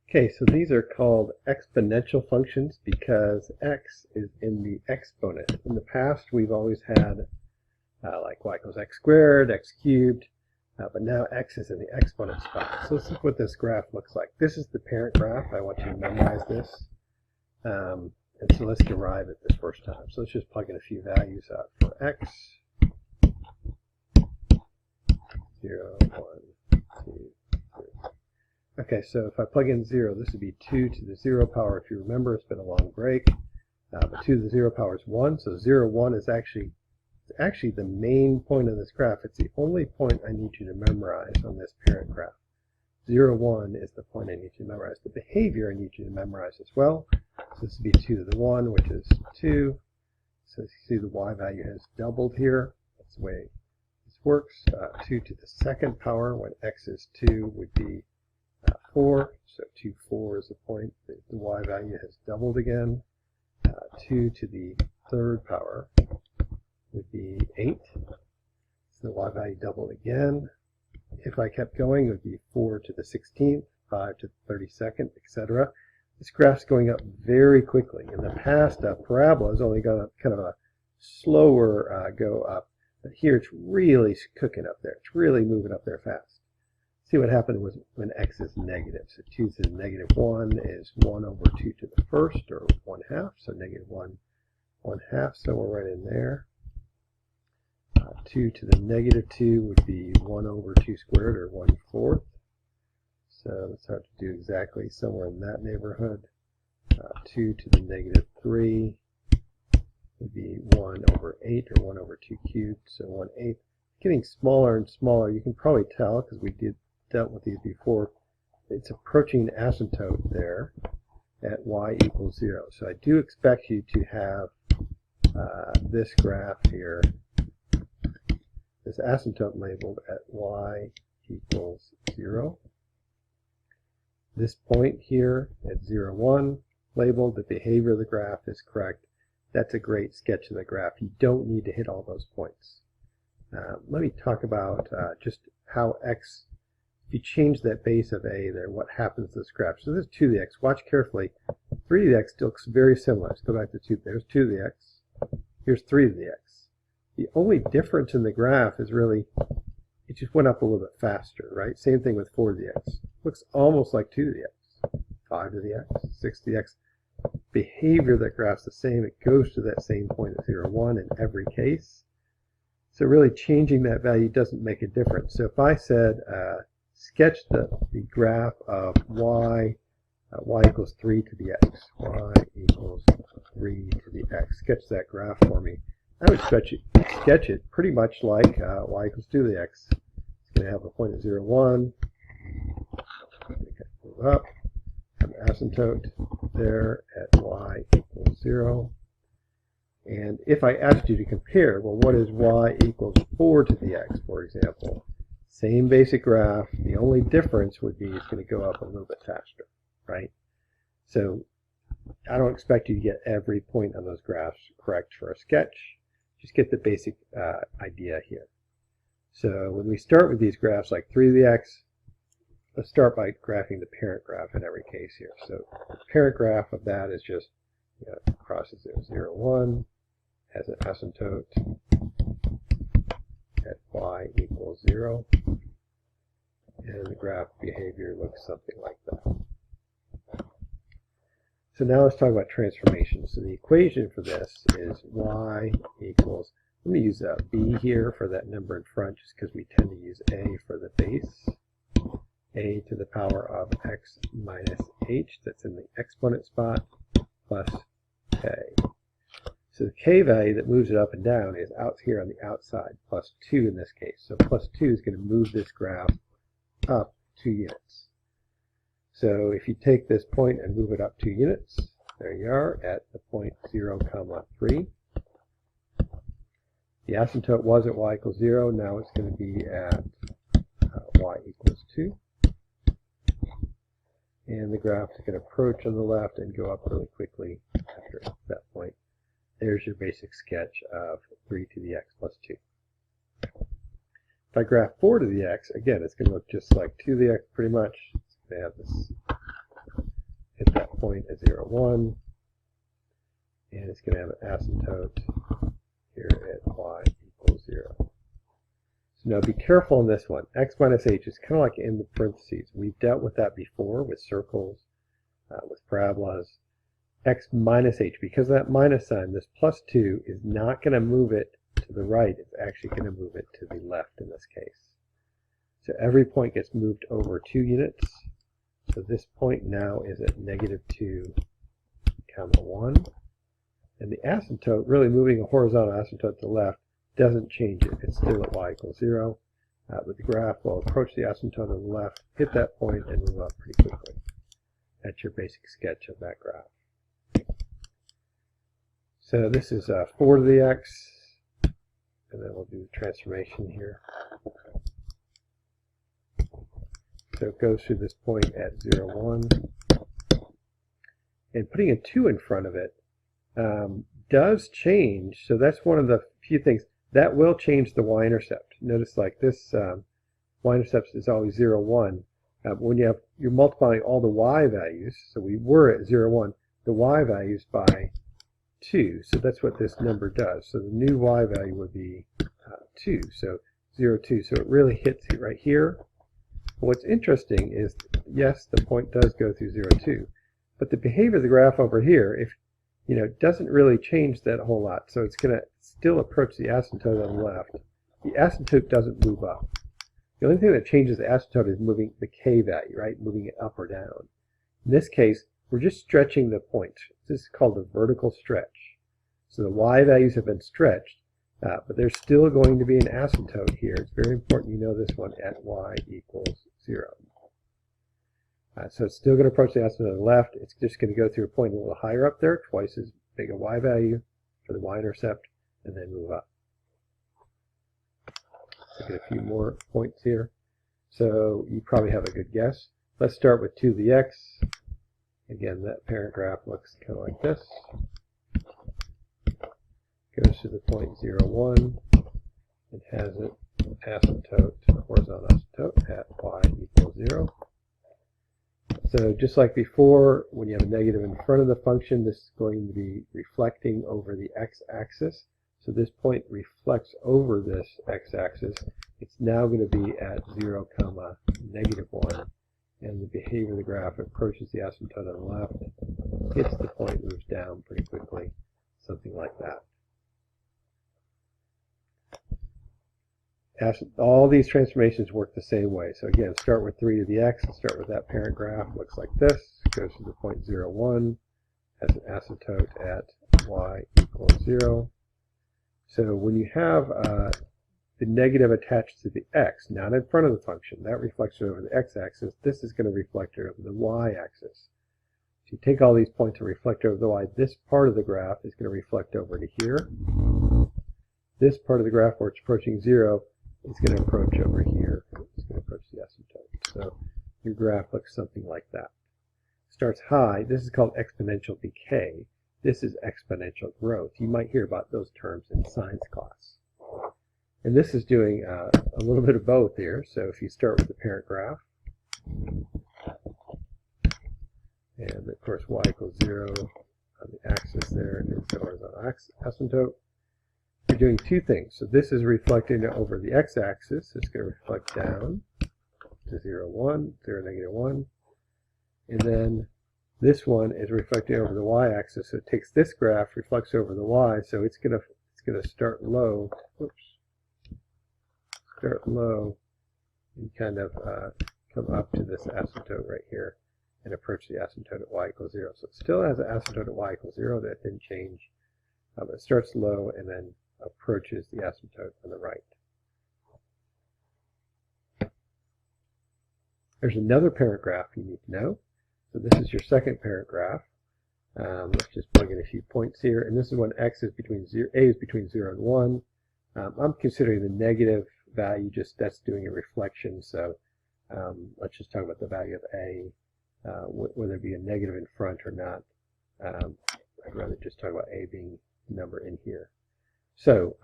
Okay, so these are called exponential functions because x is in the exponent. In the past, we've always had like y equals x squared, x cubed, but now x is in the exponent spot. So let's look what this graph looks like. This is the parent graph. I want you to memorize this. And so let's derive it this first time. So let's just plug in a few values out for x. 0, 1, 2, 3. Okay, so if I plug in 0, this would be 2 to the 0 power. If you remember, it's been a long break. But 2 to the 0 power is 1. So 0, 1 is actually the main point of this graph. It's the only point I need you to memorize on this parent graph. 0, 1 is the point I need you to memorize. The behavior I need you to memorize as well. So this would be 2 to the 1, which is 2. So you see the y value has doubled here. That's the way this works. 2 to the second power when x is 2 would be 4, so 2, 4 is the point. The y value has doubled again. 2 to the third power would be 8. So the y value doubled again. If I kept going, it would be 4 to the 16th, 5 to the 32nd, etc. This graph's going up very quickly. In the past, a parabola has only gone up kind of a slower go up, but here it's really cooking up there. It's really moving up there fast. See what happened was when x is negative. So 2 to the negative 1 is 1 over 2 to the first, or 1/2. So negative 1, 1/2. So we're right in there. 2 to the negative 2 would be 1 over 2 squared, or 1/4. So let's have to do exactly somewhere in that neighborhood. 2 to the negative 3 would be 1 over 8, or 1 over 2 cubed. So 1/8. Getting smaller and smaller. You can probably tell because we dealt with these before. It's approaching asymptote there at y equals 0. So I do expect you to have this graph here, this asymptote labeled at y equals 0. This point here at 0, 1 labeled, the behavior of the graph is correct. That's a great sketch of the graph. You don't need to hit all those points. Let me talk about just how x, if you change that base of a there, what happens to this graph. So this is 2 to the x. Watch carefully. 3 to the x still looks very similar. Let's go back to 2. There's 2 to the x. Here's 3 to the x. The only difference in the graph is really it just went up a little bit faster, right? Same thing with 4 to the x. Looks almost like 2 to the x. 5 to the x, 6 to the x. Behavior of that graph's the same. It goes to that same point at 0, 1 in every case. So really changing that value doesn't make a difference. So if I said sketch the graph of y equals 3 to the x, y equals 3 to the x, sketch that graph for me. I would sketch it pretty much like y equals 2 to the x. It's going to have a point at 0, 1. Move up. Have an asymptote there at y equals 0. And if I asked you to compare, well, what is y equals 4 to the x, for example? Same basic graph. The only difference would be it's going to go up a little bit faster, right? So I don't expect you to get every point on those graphs correct for a sketch. Just get the basic idea here. So when we start with these graphs like 3 to the x, let's start by graphing the parent graph in every case here. So the parent graph of that is just, crosses 0, 0, 1, has an asymptote at y equals 0, and the graph behavior looks something like that. So now let's talk about transformations. So the equation for this is y equals, let me use a b here for that number in front just because we tend to use a for the base. A to the power of x minus h, that's in the exponent spot, plus k. So the k value that moves it up and down is out here on the outside, plus 2 in this case. So plus 2 is going to move this graph up 2 units. So if you take this point and move it up 2 units, there you are at the point 0, 3. The asymptote was at y equals 0. Now it's going to be at y equals 2. And the graph is going to approach on the left and go up really quickly after that point. There's your basic sketch of 3 to the x plus 2. If I graph 4 to the x, again, it's going to look just like 2 to the x pretty much. It's going to have this point at 0, 1, and it's going to have an asymptote here at y equals 0. So now be careful in this one. X minus h is kind of like in the parentheses. We've dealt with that before with circles, with parabolas. X minus h, because of that minus sign, this plus 2 is not going to move it to the right. It's actually going to move it to the left in this case. So every point gets moved over 2 units. So this point now is at -2, 1. And the asymptote, really moving a horizontal asymptote to the left, doesn't change it. It's still at y equals 0. But the graph will approach the asymptote on the left, hit that point, and move up pretty quickly. That's your basic sketch of that graph. So this is 4 to the x, and then we'll do the transformation here. So it goes through this point at 0, 1. And putting a 2 in front of it does change. So that's one of the few things. That will change the y-intercept. Notice like this y-intercept is always 0, 1. When you're multiplying all the y values, so we were at 0, 1, the y values by 2. So that's what this number does. So the new y value would be 2. So 0, 2. So it really hits it right here. What's interesting is, yes, the point does go through 0, 2, but the behavior of the graph over here, doesn't really change that whole lot. So it's going to still approach the asymptote on the left. The asymptote doesn't move up. The only thing that changes the asymptote is moving the k value, right? Moving it up or down. In this case, we're just stretching the point. This is called a vertical stretch. So the y values have been stretched, but there's still going to be an asymptote here. It's very important you know this one at y equals 0. So it's still going to approach the asymptote on the left. It's just going to go through a point a little higher up there, twice as big a y value for the y-intercept, and then move up. Let's look at a few more points here. So you probably have a good guess. Let's start with 2 to the x. Again, that parent graph looks kind of like this. Goes to the point 0, 1. It has an asymptote, a horizontal asymptote at y equals 0. So just like before, when you have a negative in front of the function, this is going to be reflecting over the x-axis. So this point reflects over this x-axis. It's now going to be at 0, -1. And the behavior of the graph approaches the asymptote on the left, hits the point, moves down pretty quickly, something like that. All these transformations work the same way. So again, start with 3 to the x, start with that parent graph, looks like this, goes to the point 0, 1, has an asymptote at y equals 0. So when you have the negative attached to the x, not in front of the function, that reflects it over the x-axis, this is going to reflect it over the y-axis. So you take all these points and reflect over the y, this part of the graph is going to reflect over to here. This part of the graph where it's approaching 0, it's going to approach over here. It's going to approach the asymptote. So your graph looks something like that. Starts high. This is called exponential decay. This is exponential growth. You might hear about those terms in science class. And this is doing a little bit of both here. So if you start with the parent graph, and of course y equals 0 on the axis there is the horizontal asymptote. You're doing two things. So this is reflecting over the x-axis. It's going to reflect down to 0, 1, 0, -1. And then this one is reflecting over the y-axis. So it takes this graph, reflects over the y, so it's going to start low. Whoops. Start low and kind of come up to this asymptote right here and approach the asymptote at y equals 0. So it still has an asymptote at y equals 0. That didn't change. But it starts low and then approaches the asymptote on the right. There's another parent graph you need to know. So this is your second parent graph. Let's just plug in a few points here. And this is when x is between 0, a is between 0 and 1. I'm considering the negative value, just that's doing a reflection. So let's just talk about the value of a, whether it be a negative in front or not. I'd rather just talk about a being the number in here. So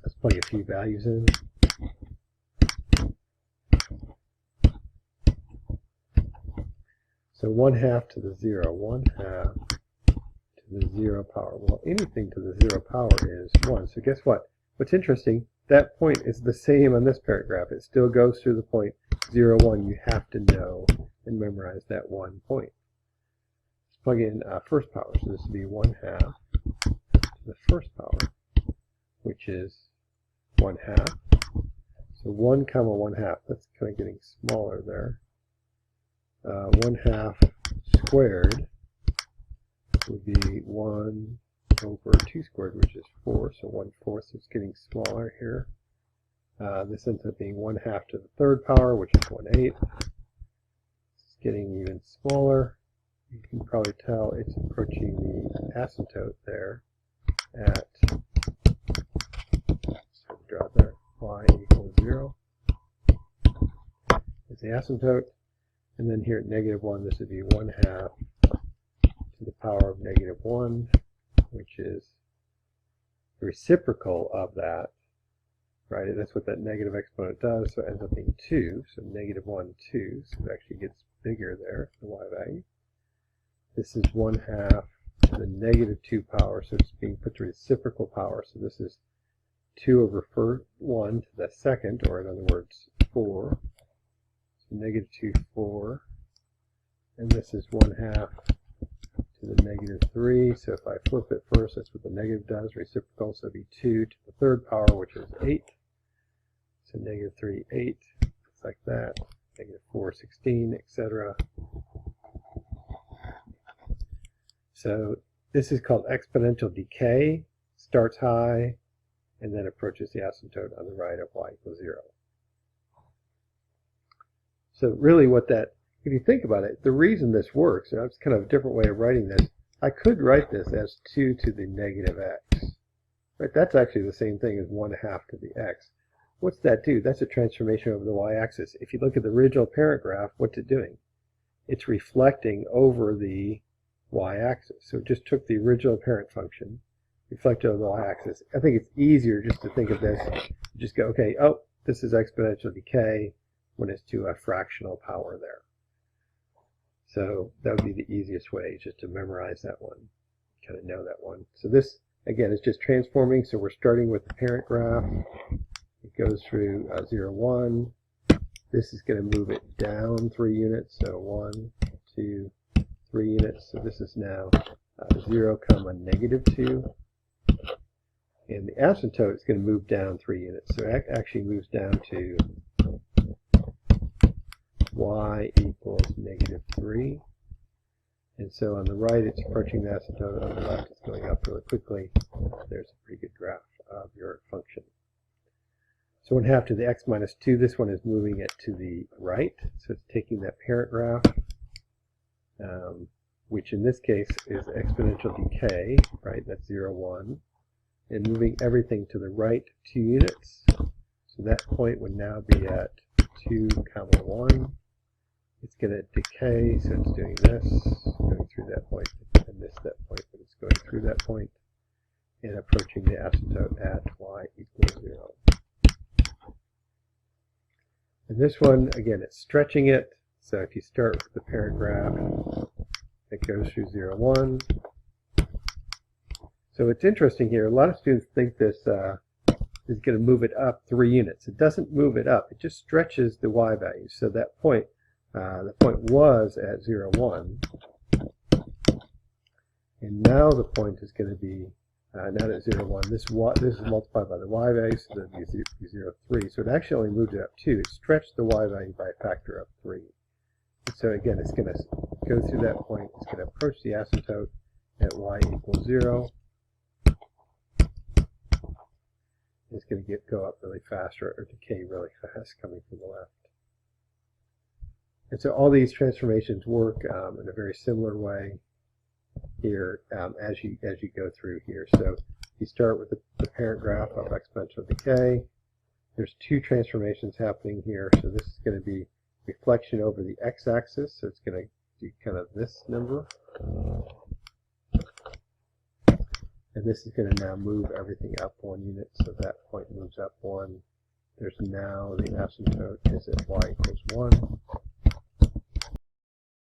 let's plug a few values in. So 1/2 to the 0, 1/2 to the 0 power. Well, anything to the 0 power is 1. So guess what? What's interesting, that point is the same on this parent graph. It still goes through the point 0, 1. You have to know and memorize that one point. Let's plug in first power. So this would be 1/2 to the first power, which is 1/2. So 1, 1/2. That's kind of getting smaller there. 1/2 squared would be 1 over 2 squared, which is 4. So 1/4. So it's getting smaller here. This ends up being 1/2 to the third power, which is 1/8. It's getting even smaller. You can probably tell it's approaching the asymptote there at, so draw there, y equals 0 is the asymptote. And then here at -1, this would be 1/2 to the power of -1, which is the reciprocal of that, right? That's what that negative exponent does, so it ends up being 2. So -1, 2, so it actually gets bigger there, the y value. This is 1/2 to the -2 power, so it's being put to reciprocal power. So this is 2 over 1 to the second, or in other words, 4. So -2, 4. And this is 1/2 to the -3. So if I flip it first, that's what the negative does, reciprocal. So it'd be 2 to the third power, which is 8. So -3, 8, just like that. -4, 16, etc. So this is called exponential decay. Starts high and then approaches the asymptote on the right of y equals 0. So really what that, if you think about it, the reason this works, and that's kind of a different way of writing this, I could write this as 2 to the -x. Right? That's actually the same thing as 1/2 to the x. What's that do? That's a transformation over the y-axis. If you look at the original parent graph, what's it doing? It's reflecting over the y-axis. So it just took the original parent function, reflected over the y-axis. I think it's easier just to think of this. Just go, okay, oh, this is exponential decay when it's to a fractional power there. So that would be the easiest way, just to memorize that one, kind of know that one. So this, again, is just transforming. So we're starting with the parent graph. It goes through 0, 1. This is going to move it down 3 units. So 1, 2, 3 units. So this is now 0, -2. And the asymptote is going to move down 3 units. So it actually moves down to y equals -3. And so on the right, it's approaching the asymptote. On the left, it's going up really quickly. There's a pretty good graph of your function. So 1/2 to the x -2, this one is moving it to the right. So it's taking that parent graph, which in this case is exponential decay, right? That's 0, 1. And moving everything to the right 2 units. So that point would now be at 2, 1. It's going to decay, so it's doing this, going through that point. I missed that point, but it's going through that point and approaching the asymptote at y equals 0. And this one, again, it's stretching it. So if you start with the parent graph, it goes through 0, 1. So it's interesting here. A lot of students think this is going to move it up 3 units. It doesn't move it up. It just stretches the y value. So that point, the point was at 0, 1. And now the point is going to be not at 0, 1. This is multiplied by the y value, so that would be 0, 3. So it actually only moved it up 2. It stretched the y value by a factor of 3. And so again, it's going to go through that point. It's going to approach the asymptote at y equals 0. It's going to go up really fast or decay really fast coming from the left. And so all these transformations work in a very similar way here as you go through here. So you start with the parent graph of exponential decay. There's 2 transformations happening here. So this is going to be reflection over the x-axis. So it's going to do kind of this number. And this is going to now move everything up 1 unit. So that point moves up 1. There's now the asymptote is at y equals 1.